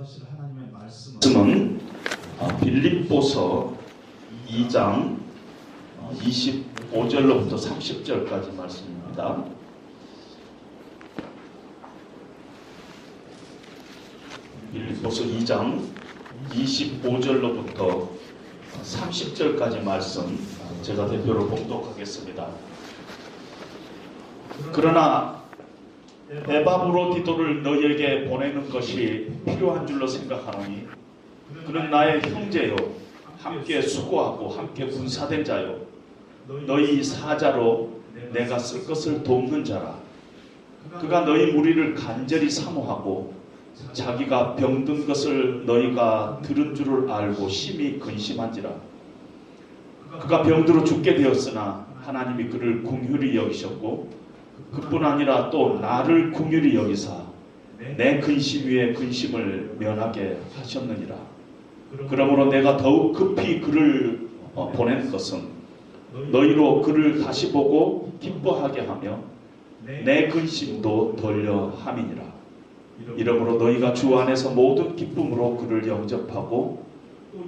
주실 하나님의 말씀은 빌립보서 2장 25절로부터 30절까지 말씀입니다. 빌립보서 2장 25절로부터 30절까지 말씀 제가 대표로 봉독하겠습니다. 그러나 에바브로디도를 너희에게 보내는 것이 필요한 줄로 생각하노니 그는 나의 형제요 함께 수고하고 함께 군사된 자요 너희 사자로 내가 쓸 것을 돕는 자라. 그가 너희 무리를 간절히 사모하고 자기가 병든 것을 너희가 들은 줄을 알고 심히 근심한지라. 그가 병들어 죽게 되었으나 하나님이 그를 긍휼히 여기셨고 그뿐 아니라 또 나를 긍휼히 여기사 내 근심 위에 근심을 면하게 하셨느니라. 그러므로 내가 더욱 급히 그를 보낸 것은 너희로 그를 다시 보고 기뻐하게 하며 내 근심도 돌려 함이니라. 이러므로 너희가 주 안에서 모든 기쁨으로 그를 영접하고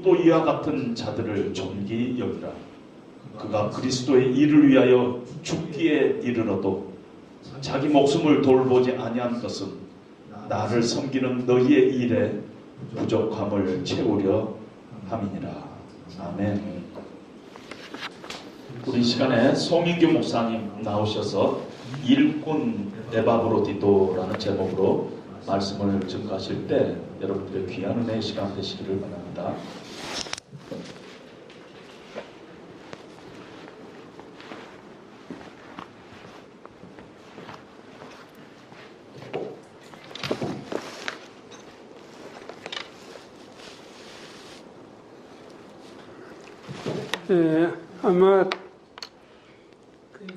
또 이와 같은 자들을 존귀 여기라. 그가 그리스도의 일을 위하여 죽기에 이르러도 자기 목숨을 돌보지 아니한 것은 나를 섬기는 너희의 일에 부족함을 채우려 함이니라. 아멘. 우리 시간에 송인규 목사님 나오셔서 일꾼 에바브로디도라는 제목으로 말씀을 증거하실 때 여러분들의 귀한 은혜의 시간 되시기를 바랍니다. 아마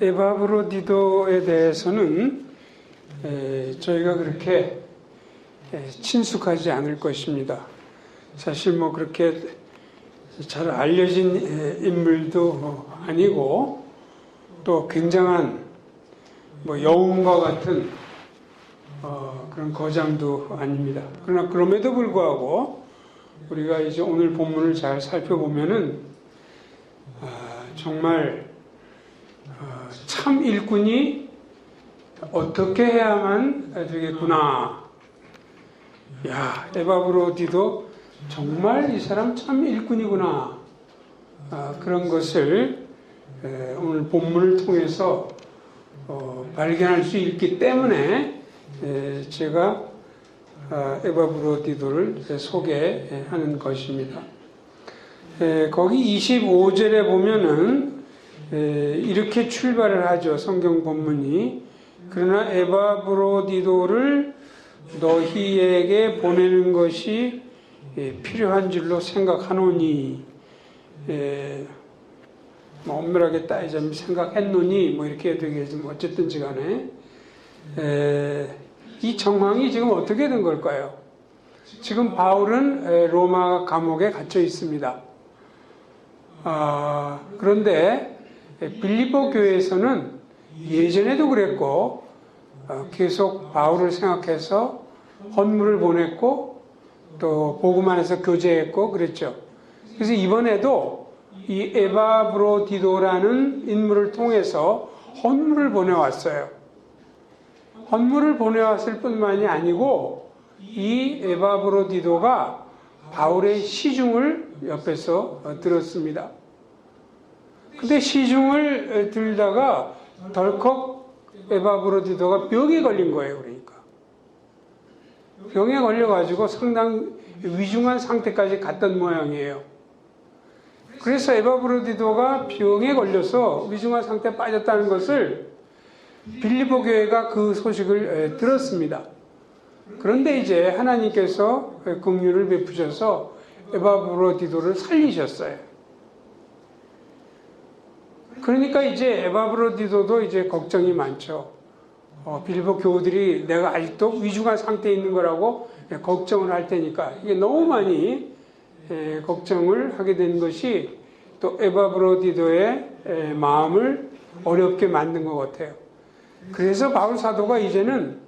에바브로디도에 대해서는 저희가 그렇게 친숙하지 않을 것입니다. 사실 뭐 그렇게 잘 알려진 인물도 아니고 또 굉장한 뭐 영웅과 같은 그런 거장도 아닙니다. 그러나 그럼에도 불구하고 우리가 이제 오늘 본문을 잘 살펴보면은 정말 참 일꾼이 어떻게 해야만 되겠구나. 야, 에바브로디도 정말 이 사람 참 일꾼이구나. 그런 것을 오늘 본문을 통해서 발견할 수 있기 때문에 제가 에바브로디도를 소개하는 것입니다. 거기 25절에 보면은 이렇게 출발을 하죠. 성경 본문이. 그러나 에바브로디도를 너희에게 보내는 것이 필요한 줄로 생각하노니, 뭐 엄밀하게 따지자면 생각했노니 뭐 이렇게 되겠지만 어쨌든지 간에 이 정황이 지금 어떻게 된 걸까요? 지금 바울은 로마 감옥에 갇혀 있습니다. 그런데 빌립보 교회에서는 예전에도 그랬고 계속 바울을 생각해서 헌물을 보냈고 또 복음 안에서 교제했고 그랬죠. 그래서 이번에도 이 에바브로디도라는 인물을 통해서 헌물을 보내왔어요. 헌물을 보내왔을 뿐만이 아니고 이 에바브로디도가 바울의 시중을 옆에서 들었습니다. 근데 시중을 들다가 덜컥 에바브로디도가 병에 걸린 거예요. 그러니까 병에 걸려가지고 상당히 위중한 상태까지 갔던 모양이에요. 그래서 에바브로디도가 병에 걸려서 위중한 상태에 빠졌다는 것을 빌립보 교회가 그 소식을 들었습니다. 그런데 이제 하나님께서 긍휼을 베푸셔서 에바브로디도를 살리셨어요. 그러니까 이제 에바브로디도도 이제 걱정이 많죠. 빌립보 교우들이 내가 아직도 위중한 상태에 있는 거라고 걱정을 할 테니까 이게 너무 많이 걱정을 하게 된 것이 또 에바브로디도의 마음을 어렵게 만든 것 같아요. 그래서 바울 사도가 이제는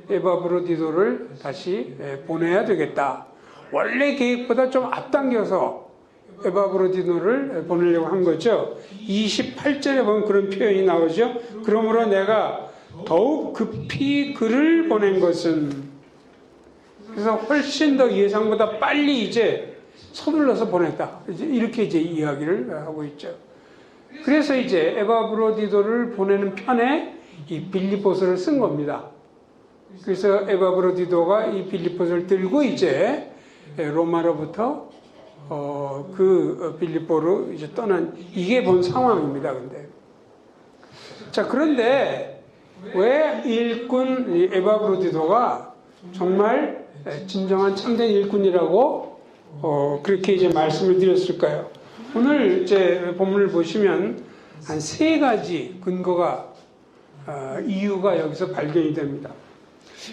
에바브로디도를 다시 보내야 되겠다. 원래 계획보다 좀 앞당겨서 에바브로디노를 보내려고 한 거죠. 28절에 보면 그런 표현이 나오죠. 그러므로 내가 더욱 급히 그를 보낸 것은, 그래서 훨씬 더 예상보다 빨리 이제 서둘러서 보냈다. 이렇게 이제 이야기를 하고 있죠. 그래서 이제 에바브로디도를 보내는 편에 이 빌립보서를 쓴 겁니다. 그래서 에바브로디도가 이 빌립보서를 들고 이제 로마로부터 그 빌립보로 이제 떠난, 이게 본 상황입니다. 근데 자, 그런데 왜 일꾼 에바브로디도가 정말 진정한 참된 일꾼이라고 그렇게 이제 말씀을 드렸을까요? 오늘 이제 본문을 보시면 한 3가지 근거가 이유가 여기서 발견이 됩니다.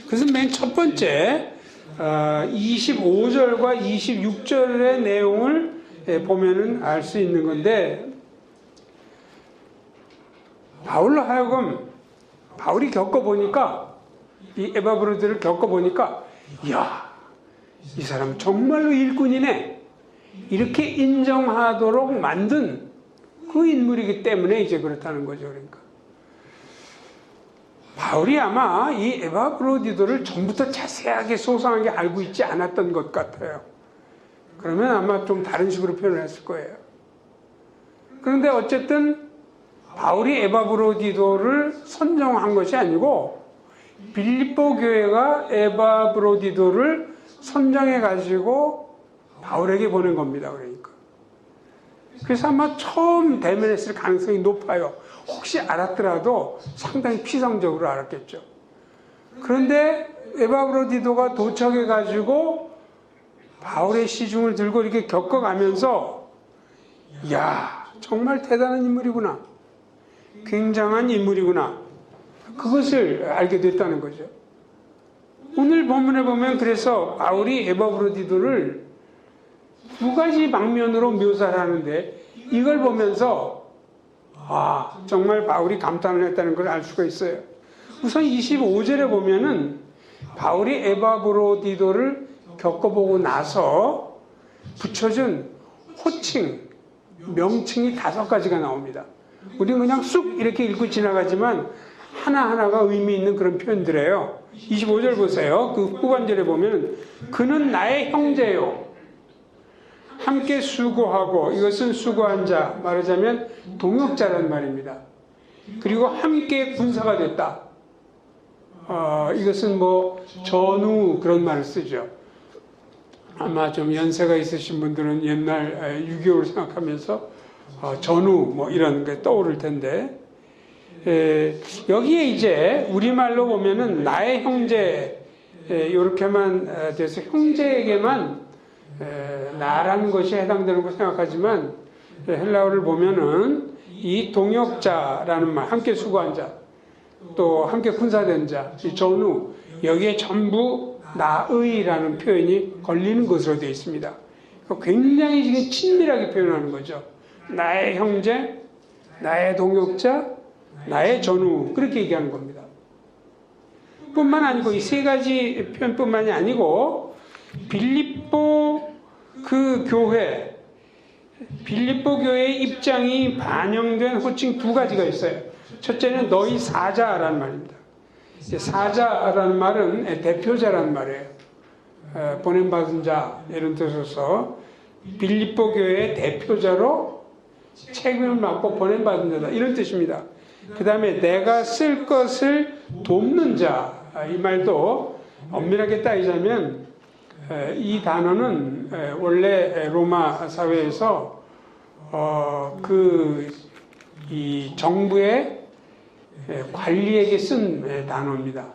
그래서 맨 첫 번째 25절과 26절의 내용을 보면은 알 수 있는 건데, 바울로 하여금 바울이 겪어보니까, 이 에바브로디를 겪어보니까, 이야, 이 사람 정말로 일꾼이네, 이렇게 인정하도록 만든 그 인물이기 때문에 이제 그렇다는 거죠. 그러니까 바울이 아마 이 에바브로디도를 전부터 자세하게 소상하게 알고 있지 않았던 것 같아요. 그러면 아마 좀 다른 식으로 표현을 했을 거예요. 그런데 어쨌든 바울이 에바브로디도를 선정한 것이 아니고 빌립보 교회가 에바브로디도를 선정해 가지고 바울에게 보낸 겁니다. 그러니까 그래서 아마 처음 대면했을 가능성이 높아요. 혹시 알았더라도 상당히 피상적으로 알았겠죠. 그런데 에바브로디도가 도착해 가지고 바울의 시중을 들고 이렇게 겪어가면서, 이야, 정말 대단한 인물이구나, 굉장한 인물이구나, 그것을 알게 됐다는 거죠. 오늘 본문에 보면 그래서 바울이 에바브로디도를 2가지 방면으로 묘사를 하는데, 이걸 보면서 정말 바울이 감탄을 했다는 걸 알 수가 있어요. 우선 25절에 보면은 바울이 에바브로디도를 겪어보고 나서 붙여준 호칭, 명칭이 5가지가 나옵니다. 우리는 그냥 쑥 이렇게 읽고 지나가지만 하나하나가 의미 있는 그런 표현들이에요. 25절 보세요. 그 후반절에 보면 그는 나의 형제요, 함께 수고하고, 이것은 수고한 자, 말하자면 동역자란 말입니다. 그리고 함께 군사가 됐다. 이것은 뭐 전우, 그런 말을 쓰죠. 아마 좀 연세가 있으신 분들은 옛날 6.25를 생각하면서 전우 뭐 이런 게 떠오를 텐데, 여기에 이제 우리말로 보면은 나의 형제, 이렇게만 돼서 형제에게만 나라는 것이 해당되는 거 생각하지만, 헬라어를 보면은 이 동역자라는 말, 함께 수고한 자, 또 함께 군사된 자, 이 전우, 여기에 전부 나의라는 표현이 걸리는 것으로 되어 있습니다. 굉장히 지금 친밀하게 표현하는 거죠. 나의 형제, 나의 동역자, 나의 전우, 그렇게 얘기하는 겁니다. 뿐만 아니고 이 3가지 표현뿐만이 아니고 빌립보 그 교회, 빌립보 교회의 입장이 반영된 호칭 2가지가 있어요. 첫째는 너희 사자라는 말입니다. 사자라는 말은 대표자라는 말이에요. 보냄받은 자, 이런 뜻으로서 빌립보 교회의 대표자로 책임을 맡고 보냄받은 자다, 이런 뜻입니다. 그 다음에 내가 쓸 것을 돕는 자, 이 말도 엄밀하게 따지자면 이 단어는 원래 로마 사회에서 이 정부의 관리에게 쓴 단어입니다.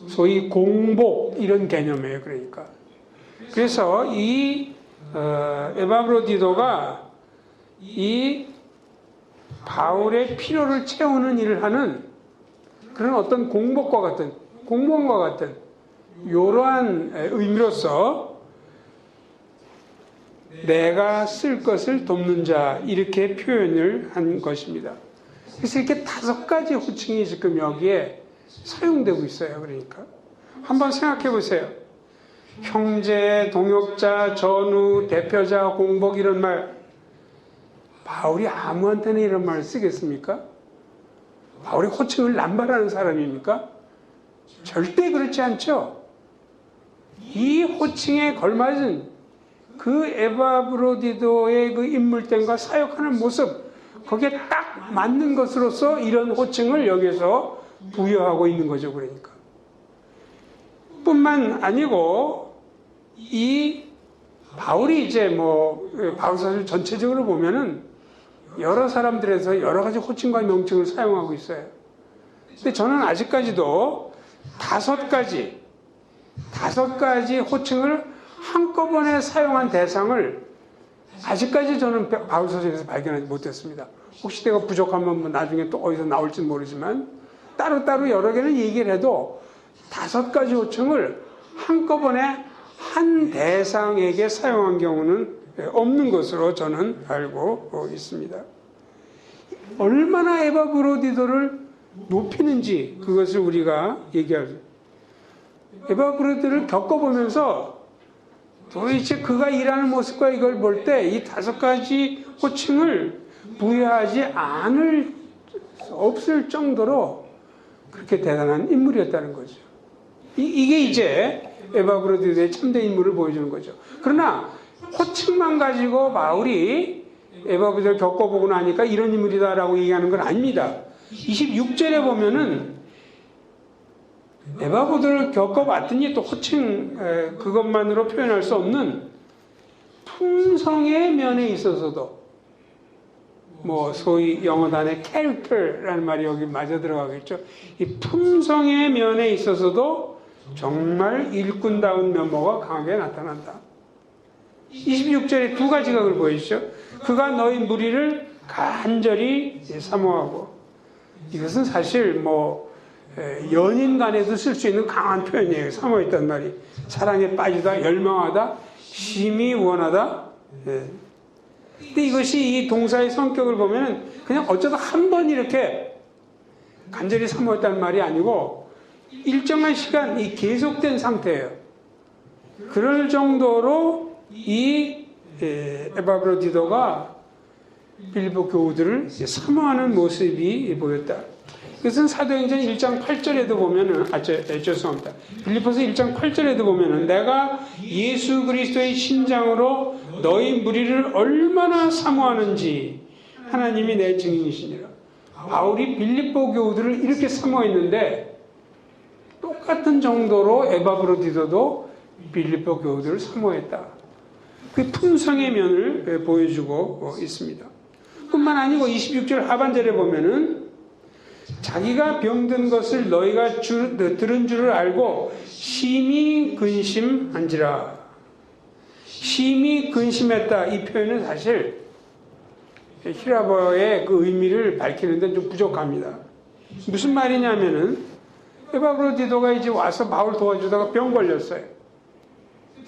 소위 공복, 이런 개념이에요. 그러니까 그래서 이 에바브로디도가 이 바울의 필요를 채우는 일을 하는 그런 어떤 공복과 같은, 공무원과 같은 이러한 의미로서 내가 쓸 것을 돕는 자, 이렇게 표현을 한 것입니다. 그래서 이렇게 5가지 호칭이 지금 여기에 사용되고 있어요. 그러니까 한번 생각해 보세요. 형제, 동역자, 전우, 대표자, 공복 이런 말 바울이 아무한테나 이런 말을 쓰겠습니까? 바울이 호칭을 남발하는 사람입니까? 절대 그렇지 않죠. 이 호칭에 걸맞은 그 에바브로디도의 그 인물됨과 사역하는 모습, 거기에 딱 맞는 것으로서 이런 호칭을 여기서 부여하고 있는 거죠. 그러니까 뿐만 아니고 이 바울이 이제 뭐 바울사를 전체적으로 보면은 여러 사람들에서 여러 가지 호칭과 명칭을 사용하고 있어요. 근데 저는 아직까지도 다섯 가지 호칭을 한꺼번에 사용한 대상을 아직까지 저는 바울서적에서 발견하지 못했습니다. 혹시 내가 부족하면 뭐 나중에 또 어디서 나올지 모르지만 따로따로 여러 개는 얘기를 해도 다섯 가지 호칭을 한꺼번에 한 대상에게 사용한 경우는 없는 것으로 저는 알고 있습니다. 얼마나 에바브로디도를 높이는지 그것을 우리가 얘기하죠. 에바브로디도를 겪어보면서 도대체 그가 일하는 모습과 이걸 볼 때 이 다섯 가지 호칭을 부여하지 않을 수 없을 정도로 그렇게 대단한 인물이었다는 거죠. 이게 이제 에바브로디도의 참된 인물을 보여주는 거죠. 그러나 호칭만 가지고 바울이 에바브로디도를 겪어보고 나니까 이런 인물이다라고 얘기하는 건 아닙니다. 26절에 보면은 에바브로디도를 겪어봤더니 또 호칭 그것만으로 표현할 수 없는 품성의 면에 있어서도 뭐 소위 영어 단의 character라는 말이 여기 맞아 들어가겠죠. 이 품성의 면에 있어서도 정말 일꾼다운 면모가 강하게 나타난다. 26절에 두 가지가 그걸 보이시죠. 그가 너희 무리를 간절히 사모하고, 이것은 사실 뭐 연인 간에도 쓸 수 있는 강한 표현이에요. 사모했단 말이 사랑에 빠지다, 열망하다, 심히 원하다. 근데 이것이 이 동사의 성격을 보면 그냥 어쩌다 한 번 이렇게 간절히 사모했다는 말이 아니고 일정한 시간 이 계속된 상태예요. 그럴 정도로 이 에바브로디도가 빌립보 교우들을 사모하는 모습이 보였다. 이것은 사도행전 1장 8절에도 보면은 죄송합니다. 빌립보서 1장 8절에도 보면은 내가 예수 그리스도의 신장으로 너희 무리를 얼마나 사모하는지 하나님이 내 증인이시니라. 바울이 빌립보 교우들을 이렇게 사모했는데 똑같은 정도로 에바브로디도도 빌립보 교우들을 사모했다. 그 품성의 면을 보여주고 있습니다. 뿐만 아니고 26절 하반절에 보면은 자기가 병든 것을 너희가 들은 줄을 알고 심히 근심한지라. 심히 근심했다. 이 표현은 사실 히라보의 그 의미를 밝히는 데는 좀 부족합니다. 무슨 말이냐면은 에바브로디도가 이제 와서 바울 도와주다가 병 걸렸어요.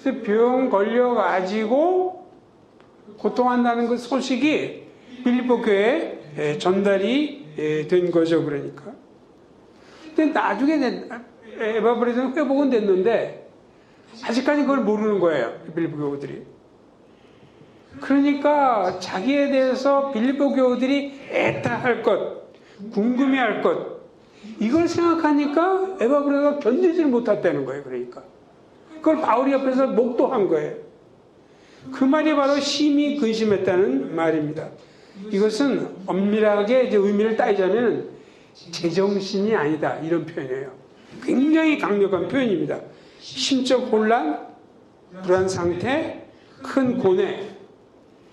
그래서 병 걸려가지고 고통한다는 그 소식이 빌립보 교회에 전달이 된 거죠. 그러니까. 근데 나중에 에바브로디도는 회복은 됐는데 아직까지 그걸 모르는 거예요. 빌립보 교우들이. 그러니까 자기에 대해서 빌립보 교우들이 애타할 것, 궁금해할 것, 이걸 생각하니까 에바브로디도가 견디질 못했다는 거예요. 그러니까. 그걸 바울이 옆에서 목도한 거예요. 그 말이 바로 심히 근심했다는 말입니다. 이것은 엄밀하게 이제 의미를 따지자면 제정신이 아니다 이런 표현이에요. 굉장히 강력한 표현입니다. 심적 혼란, 불안 상태, 큰 고뇌.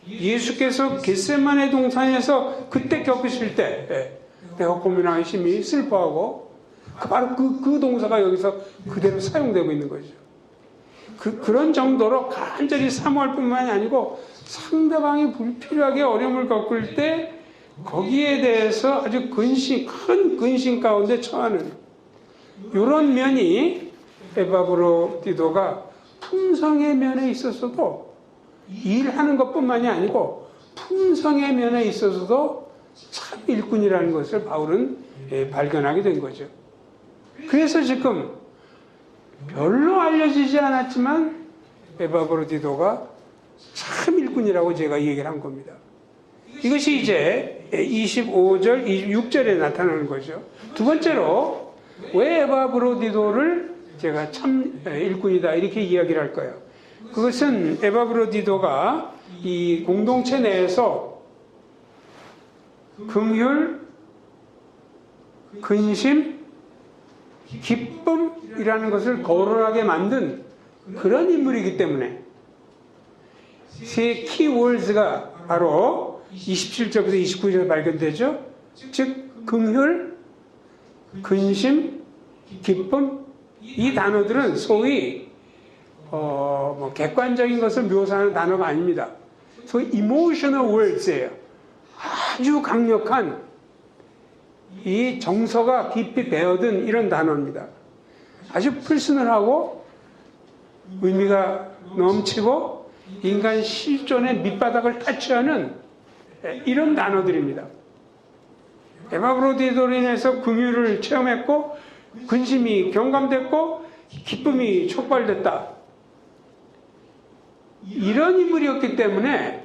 예수께서 겟세마네 동산에서 그때 겪으실 때 내가 고민하기 심히 슬퍼하고 바로 그 동사가 여기서 그대로 사용되고 있는 거죠. 그런 정도로 간절히 사모할 뿐만이 아니고 상대방이 불필요하게 어려움을 겪을 때 거기에 대해서 아주 큰 근심 가운데 처하는 이런 면이 에바브로디도가 품성의 면에 있어서도 일하는 것뿐만이 아니고 품성의 면에 있어서도 참 일꾼이라는 것을 바울은 발견하게 된 거죠. 그래서 지금 별로 알려지지 않았지만 에바브로디도가 참 일꾼이라고 제가 얘기를 한 겁니다. 이것이 이제 25절, 26절에 나타나는 거죠. 두 번째로 왜 에바브로디도를 제가 참 일꾼이다 이렇게 이야기를 할까요? 그것은 에바브로디도가 이 공동체 내에서 긍휼, 근심, 기쁨이라는 것을 거론하게 만든 그런 인물이기 때문에 세 키워드가 바로 27절부터 29절에 발견되죠. 즉 긍휼, 근심, 기쁨 이 단어들은 소위 객관적인 것을 묘사하는 단어가 아닙니다. 소위 emotional words예요. 아주 강력한 이 정서가 깊이 배어든 이런 단어입니다. 아주 퍼스널하고 의미가 넘치고 인간 실존의 밑바닥을 타치하는 이런 단어들입니다. 에바브로디도로 인해서 긍휼을 체험했고 근심이 경감됐고 기쁨이 촉발됐다. 이런 인물이었기 때문에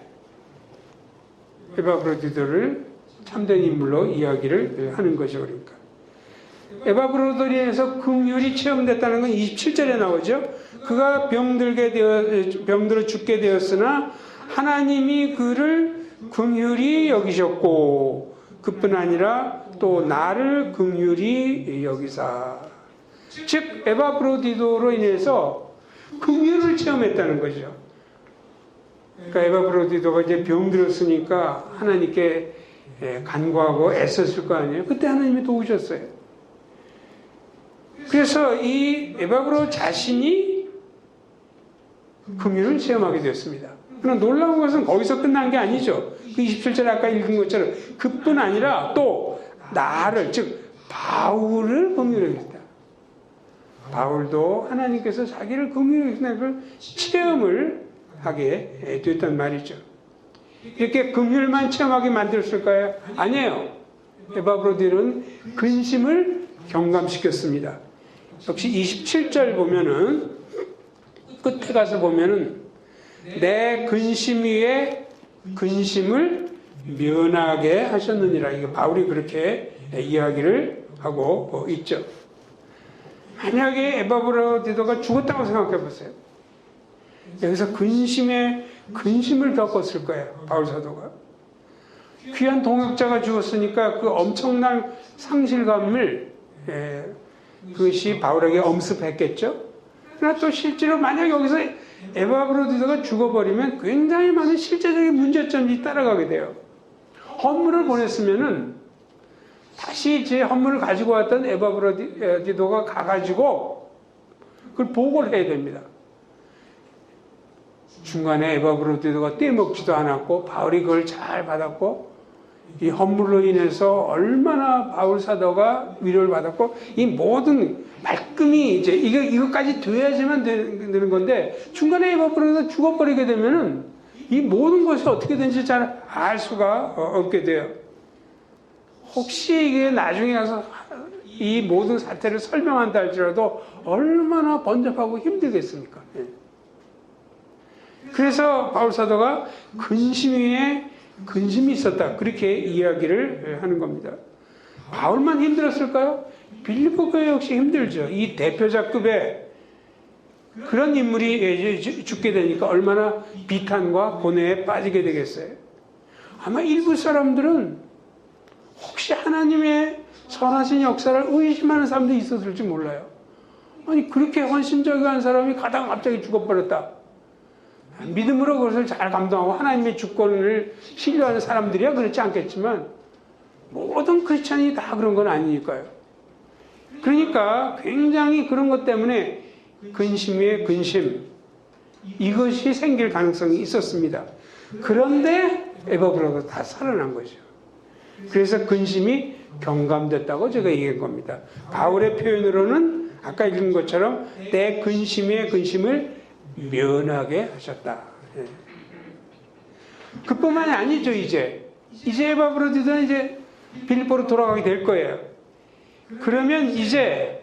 에바브로디도를 참된 인물로 이야기를 하는 것이죠. 그러니까 에바브로디도로 인해서 긍휼이 체험됐다는 건 27절에 나오죠. 그가 병들어 죽게 되었으나 하나님이 그를 긍휼히 여기셨고 그뿐 아니라 또 나를 긍휼히 여기사. 즉 에바브로디도로 인해서 긍휼을 체험했다는 거죠. 그러니까 에바브로디도가 이제 병들었으니까 하나님께 간구하고 애썼을 거 아니에요. 그때 하나님이 도우셨어요. 그래서 이 에바브로 자신이 긍휼을 체험하게 되었습니다. 그러나 놀라운 것은 거기서 끝난 게 아니죠. 그 27절 아까 읽은 것처럼 그뿐 아니라 또 나를 즉 바울을 긍휼히 여겼다. 바울도 하나님께서 자기를 긍휼히 여기는 걸 체험을 하게 됐단 말이죠. 이렇게 긍휼만 체험하게 만들었을까요? 아니에요. 에바브로디는 근심을 경감시켰습니다. 역시 27절 보면은 끝에 가서 보면은 내 근심 위에 근심을 면하게 하셨느니라. 이게 바울이 그렇게 이야기를 하고 있죠. 만약에 에바브로디도가 죽었다고 생각해 보세요. 여기서 근심을 겪었을 거예요. 바울 사도가. 귀한 동역자가 죽었으니까 그 엄청난 상실감을 그것이 바울에게 엄습했겠죠. 그러나 또 실제로 만약 여기서 에바브로디도가 죽어버리면 굉장히 많은 실제적인 문제점이 따라가게 돼요. 헌물을 보냈으면은 다시 제 헌물을 가지고 왔던 에바브로디도가 가가지고 그걸 보고를 해야 됩니다. 중간에 에바브로디도가 떼먹지도 않았고 바울이 그걸 잘 받았고 이 헌물로 인해서 얼마나 바울 사도가 위로를 받았고 이 모든 말끔히 이제 이것까지 돼야지만 되는 건데 중간에 에바브로디도가 죽어버리게 되면은 이 모든 것이 어떻게 된지 잘 알 수가 없게 돼요. 혹시 이게 나중에 가서 이 모든 사태를 설명한다 할지라도 얼마나 번잡하고 힘들겠습니까? 그래서 바울 사도가 근심 위에 근심이 있었다. 그렇게 이야기를 하는 겁니다. 바울만 힘들었을까요? 빌립보 교회 역시 힘들죠. 이 대표자급의 그런 인물이 죽게 되니까 얼마나 비탄과 고뇌에 빠지게 되겠어요. 아마 일부 사람들은 혹시 하나님의 선하신 역사를 의심하는 사람도 있었을지 몰라요. 아니 그렇게 헌신적인 사람이 가다가 갑자기 죽어버렸다. 믿음으로 그것을 잘 감당하고 하나님의 주권을 신뢰하는 사람들이야 그렇지 않겠지만 모든 크리스찬이 다 그런 건 아니니까요. 그러니까 굉장히 그런 것 때문에 근심 위에 근심 이것이 생길 가능성이 있었습니다. 그런데 에바브로가 다 살아난 거죠. 그래서 근심이 경감됐다고 제가 얘기한 겁니다. 바울의 표현으로는 아까 읽은 것처럼 내 근심 위에 근심을 면하게 하셨다. 그뿐만이 아니죠. 이제 에바브로디도는 이제 빌립보로 돌아가게 될 거예요. 그러면 이제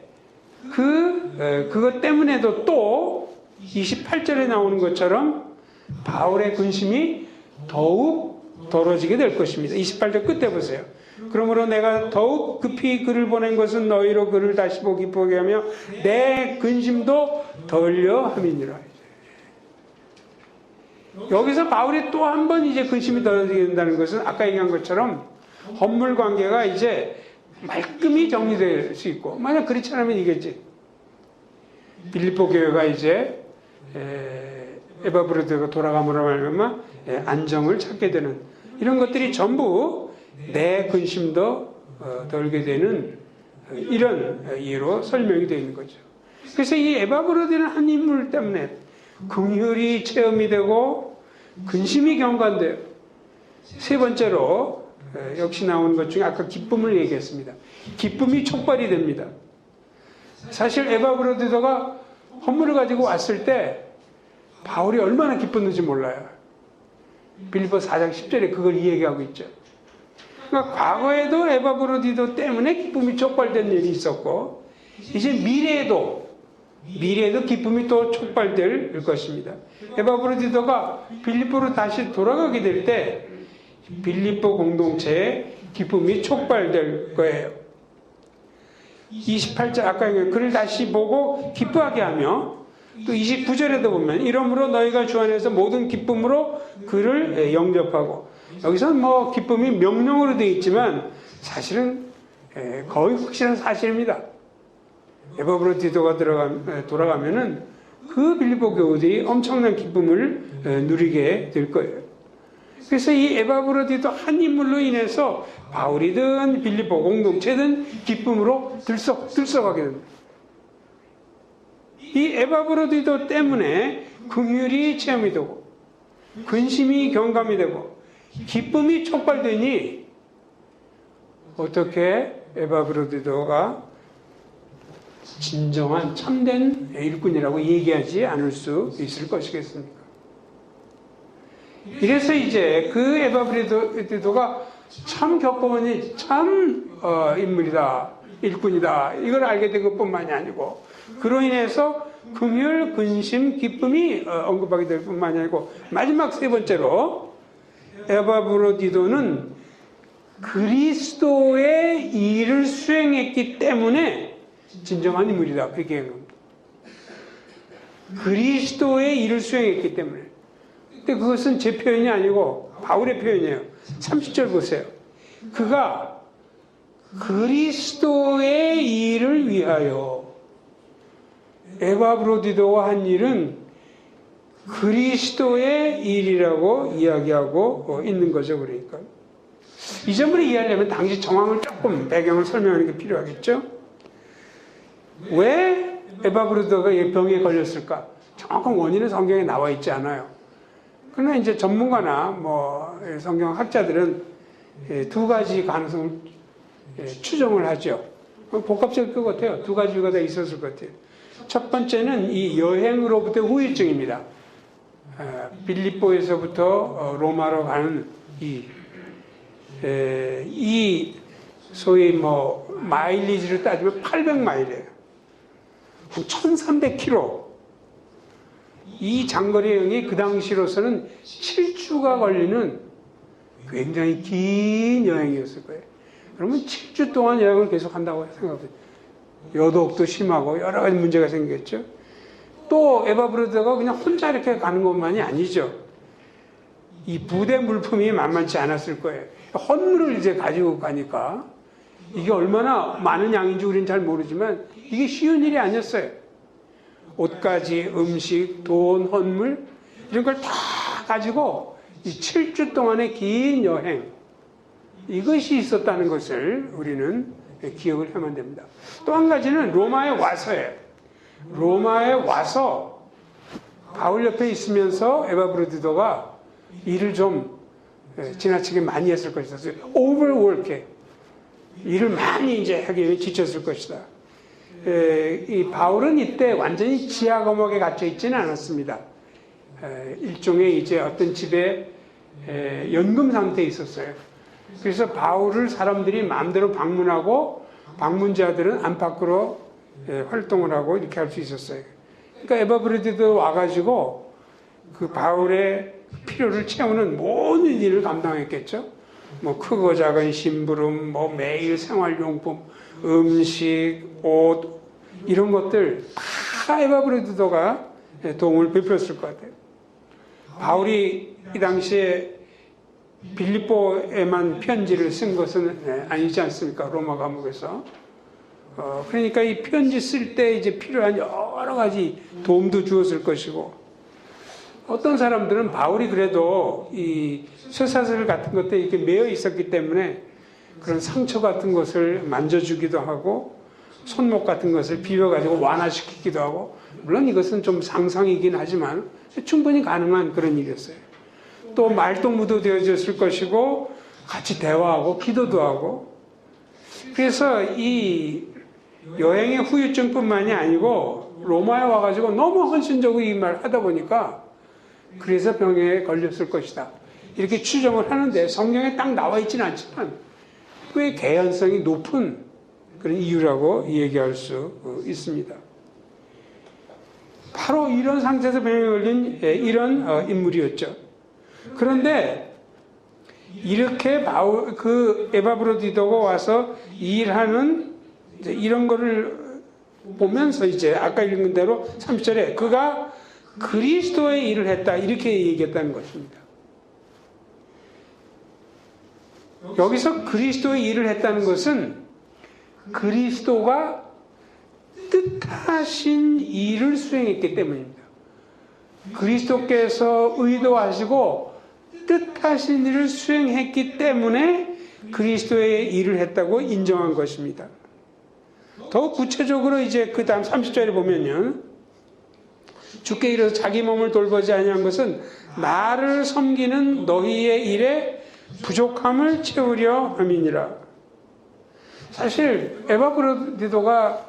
그것 때문에도 또 28절에 나오는 것처럼 바울의 근심이 더욱 더러지게 될 것입니다. 28절 끝에 보세요. 그러므로 내가 더욱 급히 그를 보낸 것은 너희로 그를 다시 보기 기쁘게 하며 내 근심도 덜려 함이니라. 여기서 바울이 또 한 번 이제 근심이 덜어지게 된다는 것은 아까 얘기한 것처럼 헌물 관계가 이제 말끔히 정리될 수 있고, 만약 그렇지 않으면 이겠지. 빌립보 교회가 이제 에바브로드가 돌아감으로 말미암아 안정을 찾게 되는 이런 것들이 전부 내 근심도 덜게 되는 이런 이유로 설명이 되어 있는 거죠. 그래서 이 에바브로드는 한 인물 때문에 긍휼이 체험이 되고 근심이 경관돼요. 세 번째로 역시 나오는 것 중에 아까 기쁨을 얘기했습니다. 기쁨이 촉발이 됩니다. 사실 에바브로디도가 헌물을 가지고 왔을 때 바울이 얼마나 기뻤는지 몰라요. 빌립보 4장 10절에 그걸 이야기하고 있죠. 그러니까 과거에도 에바브로디도 때문에 기쁨이 촉발된 일이 있었고 이제 미래에도 기쁨이 또 촉발될 것입니다. 에바브로디도가 빌립보로 다시 돌아가게 될 때 빌립보 공동체에 기쁨이 촉발될 거예요. 28절 아까 그를 다시 보고 기뻐하게 하며 또 29절에도 보면 이러므로 너희가 주 안에서 모든 기쁨으로 그를 영접하고 여기서는 뭐 기쁨이 명령으로 되어 있지만 사실은 거의 확실한 사실입니다. 에바브로디도가 돌아가면은 그 빌립보 교우들이 엄청난 기쁨을 누리게 될 거예요. 그래서 이 에바브로디도 한 인물로 인해서 바울이든 빌립보 공동체든 기쁨으로 들썩하게 됩니다. 이 에바브로디도 때문에 긍휼이 체험이 되고 근심이 경감이 되고 기쁨이 촉발되니 어떻게 에바브로디도가 진정한 참된 일꾼이라고 얘기하지 않을 수 있을 것이겠습니까? 이래서 이제 그 에바브로디도가 참 겪어보니 참 인물이다, 일꾼이다 이걸 알게 된 것뿐만이 아니고 그로 인해서 긍휼, 근심, 기쁨이 언급하게 될 뿐만이 아니고 마지막 세 번째로 에바브로디도는 그리스도의 일을 수행했기 때문에 진정한 인물이다 그렇게 얘기한 겁니다. 그리스도의 일을 수행했기 때문에. 근데 그것은 제 표현이 아니고 바울의 표현이에요. 30절 보세요. 그가 그리스도의 일을 위하여 에바브로디도가 한 일은 그리스도의 일이라고 이야기하고 있는 거죠. 그러니까 이 점을 이해하려면 당시 정황을 조금 배경을 설명하는 게 필요하겠죠. 왜 에바브로디도가 병에 걸렸을까? 정확한 원인은 성경에 나와 있지 않아요. 그러나 이제 전문가나 뭐 성경 학자들은 두 가지 가능성을 추정을 하죠. 복합적일 것 같아요. 두 가지 이유가 다 있었을 것 같아요. 첫 번째는 이 여행으로부터 후유증입니다. 빌립보에서부터 로마로 가는 이 소위 뭐 마일리지를 따지면 800마일이에요. 한 1300km. 이 장거리 여행이 그 당시로서는 7주가 걸리는 굉장히 긴 여행이었을 거예요. 그러면 7주 동안 여행을 계속 한다고 생각해요. 여독도 심하고 여러 가지 문제가 생겼죠. 또 에바브로디도가 그냥 혼자 이렇게 가는 것만이 아니죠. 이 부대 물품이 만만치 않았을 거예요. 헌물을 이제 가지고 가니까 이게 얼마나 많은 양인지 우리는 잘 모르지만 이게 쉬운 일이 아니었어요. 옷가지, 음식, 돈, 헌물 이런 걸 다 가지고 이 7주 동안의 긴 여행 이것이 있었다는 것을 우리는 기억을 하면 됩니다. 또 한 가지는 로마에 와서예요. 로마에 와서 바울 옆에 있으면서 에바브로디도가 일을 좀 지나치게 많이 했을 것이다. 오버워크해. 일을 많이 이제 하기 지쳤을 것이다. 이 바울은 이때 완전히 지하 감옥에 갇혀 있지는 않았습니다. 일종의 이제 어떤 집에 연금 상태에 있었어요. 그래서 바울을 사람들이 마음대로 방문하고 방문자들은 안팎으로 활동을 하고 이렇게 할 수 있었어요. 그러니까 에바브로디도 와가지고 그 바울의 필요를 채우는 모든 일을 감당했겠죠. 뭐 크고 작은 심부름, 뭐 매일 생활용품, 음식, 옷 이런 것들 다 에바브로디도가 도움을 베풀었을 것 같아요. 바울이 이 당시에 빌립보에만 편지를 쓴 것은 아니지 않습니까? 로마 감옥에서. 그러니까 이 편지 쓸 때 이제 필요한 여러 가지 도움도 주었을 것이고, 어떤 사람들은 바울이 그래도 이 쇠사슬 같은 것들에 이렇게 매여 있었기 때문에 그런 상처 같은 것을 만져주기도 하고, 손목 같은 것을 비벼가지고 완화시키기도 하고, 물론 이것은 좀 상상이긴 하지만 충분히 가능한 그런 일이었어요. 또 말동무도 되어졌을 것이고, 같이 대화하고 기도도 하고. 그래서 이 여행의 후유증뿐만이 아니고 로마에 와가지고 너무 헌신적으로 이 말을 하다 보니까 그래서 병에 걸렸을 것이다, 이렇게 추정을 하는데 성경에 딱 나와 있지는 않지만 꽤 개연성이 높은 그런 이유라고 얘기할 수 있습니다. 바로 이런 상태에서 병에 걸린 이런 인물이었죠. 그런데 이렇게 그 에바브로디도가 와서 일하는 이런 거를 보면서 이제 아까 읽은 대로 30절에 그가 그리스도의 일을 했다, 이렇게 얘기했다는 것입니다. 여기서 그리스도의 일을 했다는 것은 그리스도가 뜻하신 일을 수행했기 때문입니다. 그리스도께서 의도하시고 뜻하신 일을 수행했기 때문에 그리스도의 일을 했다고 인정한 것입니다. 더 구체적으로 이제 그 다음 30절에 보면요, 주께 이르러 자기 몸을 돌보지 아니한 것은 나를 섬기는 너희의 일에 부족함을 채우려 함이니라. 사실 에바브로디도가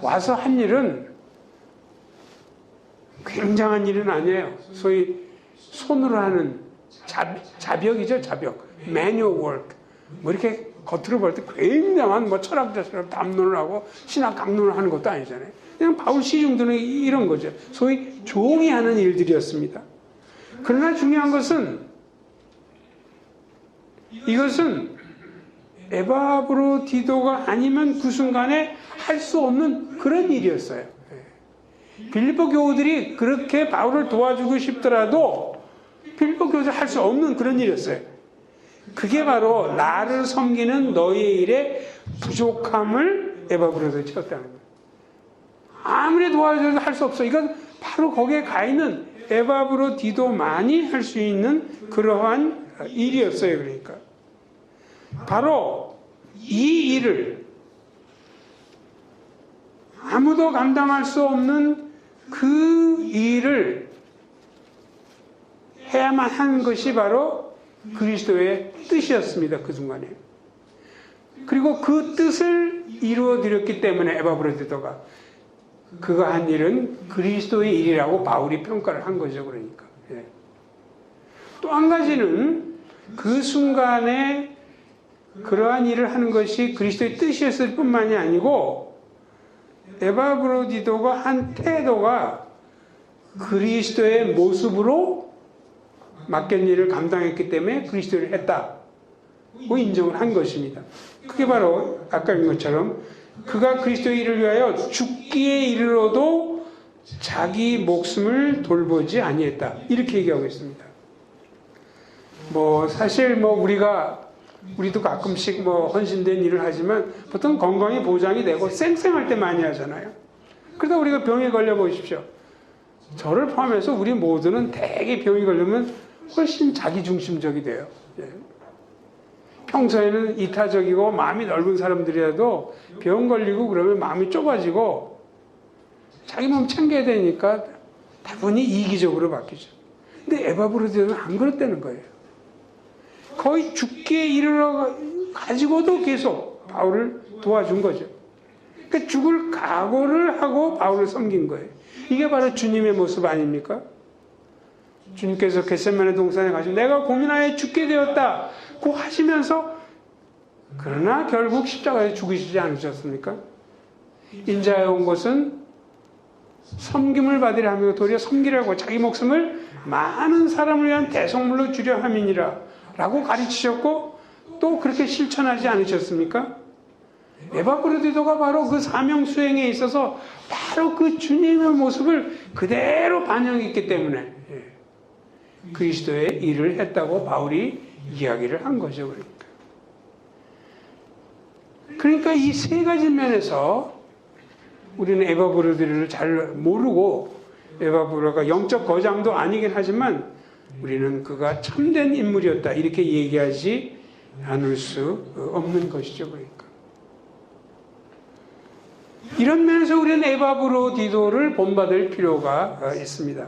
와서 한 일은 굉장한 일은 아니에요. 소위 손으로 하는 자벽이죠, 자벽. manual work. 뭐 이렇게 겉으로 볼 때 굉장한 뭐 철학자처럼 담론을 하고 신학 강론을 하는 것도 아니잖아요. 그냥 바울 시중들은 이런 거죠. 소위 종이 하는 일들이었습니다. 그러나 중요한 것은 이것은 에바브로디도가 아니면 그 순간에 할 수 없는 그런 일이었어요. 빌립보 교우들이 그렇게 바울을 도와주고 싶더라도 빌립보 교우들이 할 수 없는 그런 일이었어요. 그게 바로 나를 섬기는 너희의 일에 부족함을 에바브로디도에 채웠다는 거예요. 아무리 도와줘도 할 수 없어. 이건 바로 거기에 가 있는 에바브로디도만이 할 수 있는 그러한 일이었어요. 그러니까 바로 이 일을 아무도 감당할 수 없는 그 일을 해야만 하는 것이 바로 그리스도의 뜻이었습니다. 그 순간에. 그리고 그 뜻을 이루어 드렸기 때문에 에바브로디도가 그가 한 일은 그리스도의 일이라고 바울이 평가를 한 거죠. 그러니까. 또 한 가지는 그 순간에 그러한 일을 하는 것이 그리스도의 뜻이었을 뿐만이 아니고 에바브로디도가 한 태도가 그리스도의 모습으로 맡긴 일을 감당했기 때문에 그리스도를 했다고 인정을 한 것입니다. 그게 바로 아까 읽은 것처럼 그가 그리스도의 일을 위하여 죽기에 이르러도 자기 목숨을 돌보지 아니했다, 이렇게 얘기하고 있습니다. 뭐 사실 뭐 우리도 가끔씩 뭐 헌신된 일을 하지만 보통 건강이 보장이 되고 쌩쌩할 때 많이 하잖아요. 그러다 우리가 병에 걸려 보십시오. 저를 포함해서 우리 모두는 대개 병이 걸리면 훨씬 자기중심적이 돼요. 평소에는 이타적이고 마음이 넓은 사람들이라도 병 걸리고 그러면 마음이 좁아지고 자기 몸 챙겨야 되니까 다분히 이기적으로 바뀌죠. 근데 에바브로디도는 안 그렇다는 거예요. 거의 죽기에 이르러 가지고도 계속 바울을 도와준 거죠. 그러니까 죽을 각오를 하고 바울을 섬긴 거예요. 이게 바로 주님의 모습 아닙니까? 주님께서 겟세마네 동산에 가시면 내가 고민하여 죽게 되었다고 하시면서 그러나 결국 십자가에 죽으시지 않으셨습니까? 인자에 온 것은 섬김을 받으려 하며 도리어 섬기려고 자기 목숨을 많은 사람을 위한 대속물로 주려 함이니라 라고 가르치셨고 또 그렇게 실천하지 않으셨습니까? 에바브로디도가 바로 그 사명 수행에 있어서 바로 그 주님의 모습을 그대로 반영했기 때문에 그리스도의 일을 했다고 바울이 이야기를 한 거죠. 그러니까 이 세 가지 면에서 우리는 에바브로디를 잘 모르고 에바브로가 영적 거장도 아니긴 하지만 우리는 그가 참된 인물이었다 이렇게 얘기하지 않을 수 없는 것이죠. 그러니까 이런 면에서 우리는 에바브로디도를 본받을 필요가 있습니다.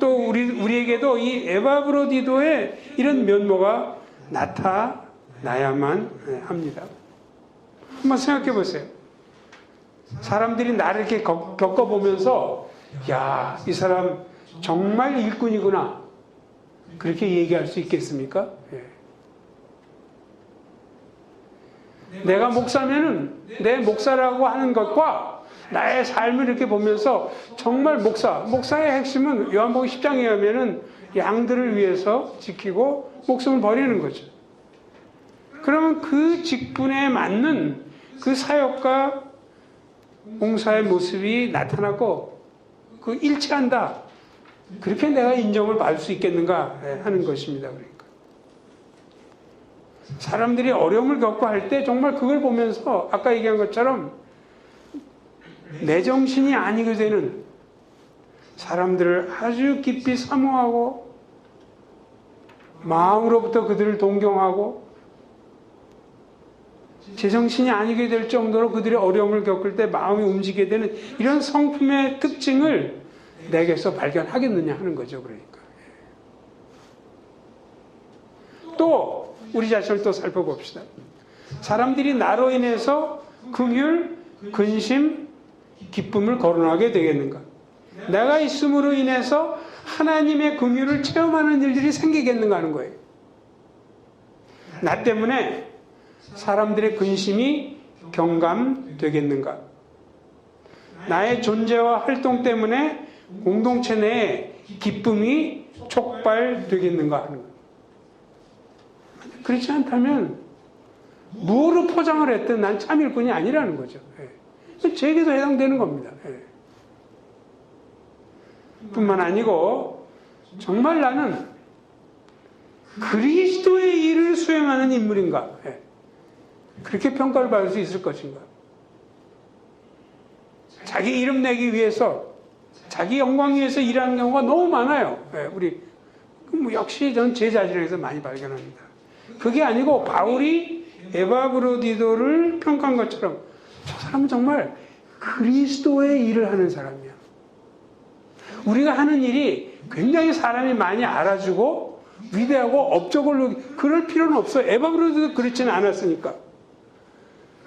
또 우리에게도 이 에바브로디도의 이런 면모가 나타나야만 합니다. 한번 생각해 보세요. 사람들이 나를 이렇게 겪어보면서 야, 이 사람 정말 일꾼이구나 그렇게 얘기할 수 있겠습니까? 내가 목사면은 내 목사라고 하는 것과 나의 삶을 이렇게 보면서 정말 목사의 핵심은 요한복음 10장에 의하면은 양들을 위해서 지키고 목숨을 버리는 거죠. 그러면 그 직분에 맞는 그 사역과 봉사의 모습이 나타나고 그 일치한다. 그렇게 내가 인정을 받을 수 있겠는가 하는 것입니다. 그러니까 사람들이 어려움을 겪고 할 때 정말 그걸 보면서 아까 얘기한 것처럼 내 정신이 아니게 되는 사람들을 아주 깊이 사모하고 마음으로부터 그들을 동경하고 제정신이 아니게 될 정도로 그들의 어려움을 겪을 때 마음이 움직이게 되는 이런 성품의 특징을 내게서 발견하겠느냐 하는 거죠. 그러니까 또 우리 자신을 또 살펴봅시다. 사람들이 나로 인해서 긍휼, 근심, 기쁨을 거론하게 되겠는가? 내가 있음으로 인해서 하나님의 긍휼을 체험하는 일들이 생기겠는가 하는 거예요. 나 때문에 사람들의 근심이 경감되겠는가? 나의 존재와 활동 때문에 공동체 내에 기쁨이 촉발되겠는가 하는 거예요. 그렇지 않다면 무엇으로 포장을 했든 난 참일꾼이 아니라는 거죠. 제게도 해당되는 겁니다. 뿐만 아니고 정말 나는 그리스도의 일을 수행하는 인물인가? 그렇게 평가를 받을 수 있을 것인가? 자기 이름 내기 위해서 자기 영광 위해서 일하는 경우가 너무 많아요. 우리 역시 저는 제 자신에서 많이 발견합니다. 그게 아니고 바울이 에바브로디도를 평가한 것처럼 저 사람은 정말 그리스도의 일을 하는 사람이야. 우리가 하는 일이 굉장히 사람이 많이 알아주고 위대하고 업적을 그럴 필요는 없어요. 에바브로디도 그렇지는 않았으니까.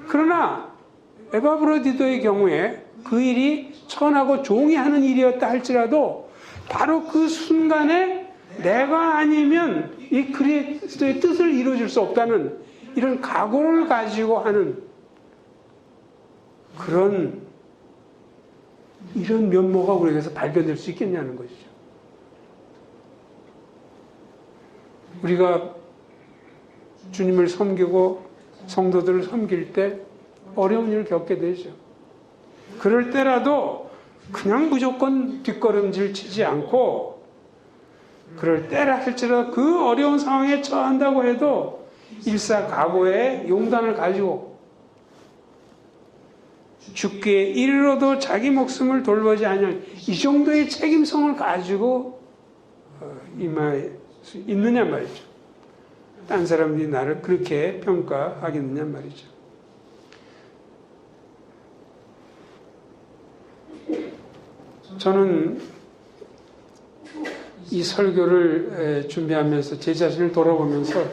그러나 에바브로디도의 경우에 그 일이 천하고 종이 하는 일이었다 할지라도 바로 그 순간에 내가 아니면 이 그리스도의 뜻을 이루어줄 수 없다는 이런 각오를 가지고 하는 이런 면모가 우리에게서 발견될 수 있겠냐는 것이죠. 우리가 주님을 섬기고 성도들을 섬길 때 어려운 일을 겪게 되죠. 그럴 때라도 그냥 무조건 뒷걸음질 치지 않고 그럴 때라 할지라도 그 어려운 상황에 처한다고 해도 일사각오의 용단을 가지고 죽기에 이르러도 자기 목숨을 돌보지 않을 이 정도의 책임성을 가지고 임할 수 있느냐 말이죠. 딴 사람들이 나를 그렇게 평가하겠느냐 말이죠. 저는 이 설교를 준비하면서 제 자신을 돌아보면서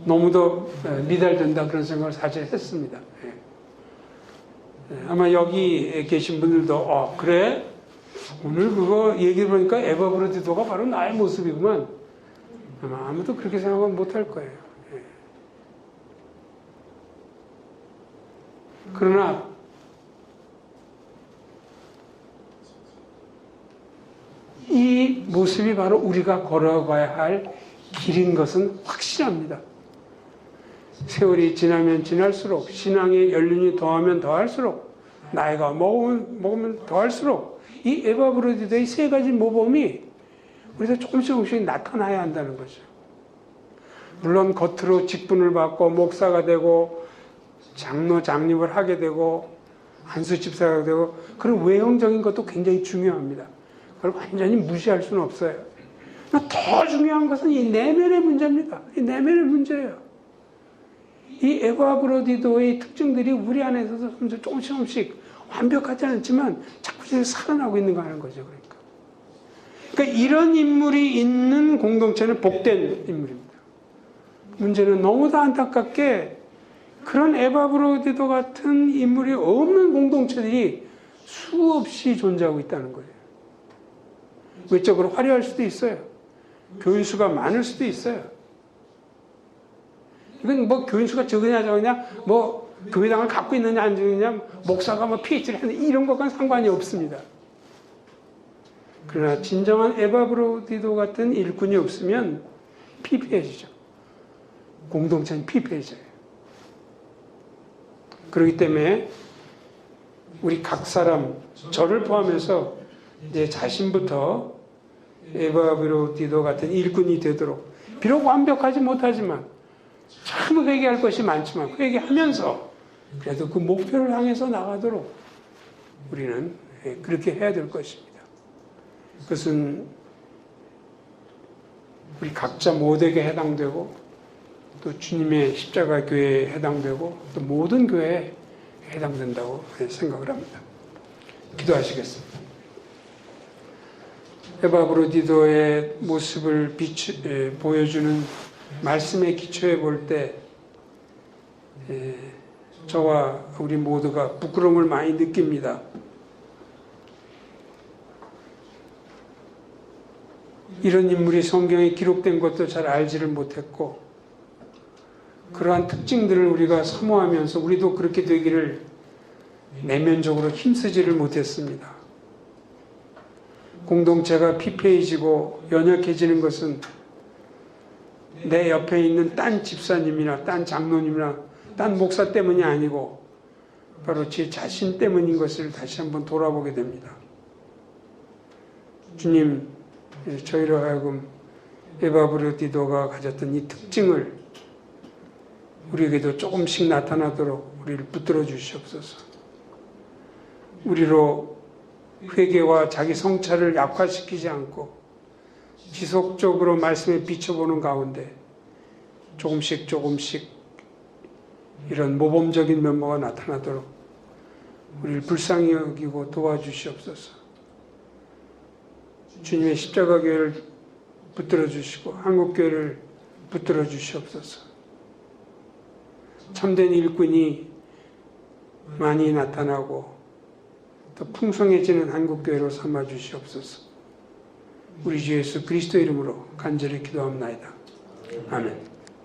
너무도 미달된다 그런 생각을 사실 했습니다. 아마 여기 계신 분들도 그래? 오늘 그거 얘기해 보니까 에바브로디도가 바로 나의 모습이구만. 아마 아무도 그렇게 생각은 못할 거예요. 그러나 이 모습이 바로 우리가 걸어가야 할 길인 것은 확실합니다. 세월이 지나면 지날수록, 신앙의 연륜이 더하면 더할수록, 나이가 먹으면 더할수록 이 에바브로디도의 세 가지 모범이 우리가 조금씩 나타나야 한다는 거죠. 물론 겉으로 직분을 받고 목사가 되고 장로 장립을 하게 되고 한수 집사가 되고 그런 외형적인 것도 굉장히 중요합니다. 그걸 완전히 무시할 수는 없어요. 더 중요한 것은 이 내면의 문제입니다. 이 내면의 문제예요. 이 에바브로디도의 특징들이 우리 안에서도 조금씩 완벽하지 않지만 자꾸 살아나고 있는 거 하는 거죠. 그러니까 이런 인물이 있는 공동체는 복된 인물입니다. 문제는 너무도 안타깝게 그런 에바브로디도 같은 인물이 없는 공동체들이 수없이 존재하고 있다는 거예요. 외적으로 화려할 수도 있어요. 교인 수가 많을 수도 있어요. 이건 뭐 교인 수가 적으냐 뭐 교회당을 갖고 있느냐 안 적느냐, 목사가 뭐 PhD를 하느냐 이런 것과는 상관이 없습니다. 그러나 진정한 에바브로디도 같은 일꾼이 없으면 피폐해지죠. 공동체는 피폐해져요. 그렇기 때문에 우리 각 사람, 저를 포함해서 내 자신부터 에바브로디도 같은 일꾼이 되도록, 비록 완벽하지 못하지만 참 회개할 것이 많지만 회개하면서 그래도 그 목표를 향해서 나가도록 우리는 그렇게 해야 될 것입니다. 그것은 우리 각자 모두에게 해당되고 또 주님의 십자가 교회에 해당되고 또 모든 교회에 해당된다고 생각을 합니다. 기도하시겠습니다. 에바브로디도의 모습을 보여주는 말씀의 기초에 볼 때 저와 우리 모두가 부끄러움을 많이 느낍니다. 이런 인물이 성경에 기록된 것도 잘 알지를 못했고 그러한 특징들을 우리가 사모하면서 우리도 그렇게 되기를 내면적으로 힘쓰지를 못했습니다. 공동체가 피폐해지고 연약해지는 것은 내 옆에 있는 딴 집사님이나 딴 장로님이나 딴 목사 때문이 아니고 바로 제 자신 때문인 것을 다시 한번 돌아보게 됩니다. 주님, 저희로 하여금 에바브로디도가 가졌던 이 특징을 우리에게도 조금씩 나타나도록 우리를 붙들어 주시옵소서. 우리로 회개와 자기 성찰을 약화시키지 않고 지속적으로 말씀에 비춰보는 가운데 조금씩 이런 모범적인 면모가 나타나도록 우리를 불쌍히 여기고 도와주시옵소서. 주님의 십자가 교회를 붙들어 주시고 한국교회를 붙들어 주시옵소서. 참된 일꾼이 많이 나타나고 더 풍성해지는 한국교회로 삼아 주시옵소서. 우리 주 예수 그리스도 이름으로 간절히 기도합나이다. 아멘.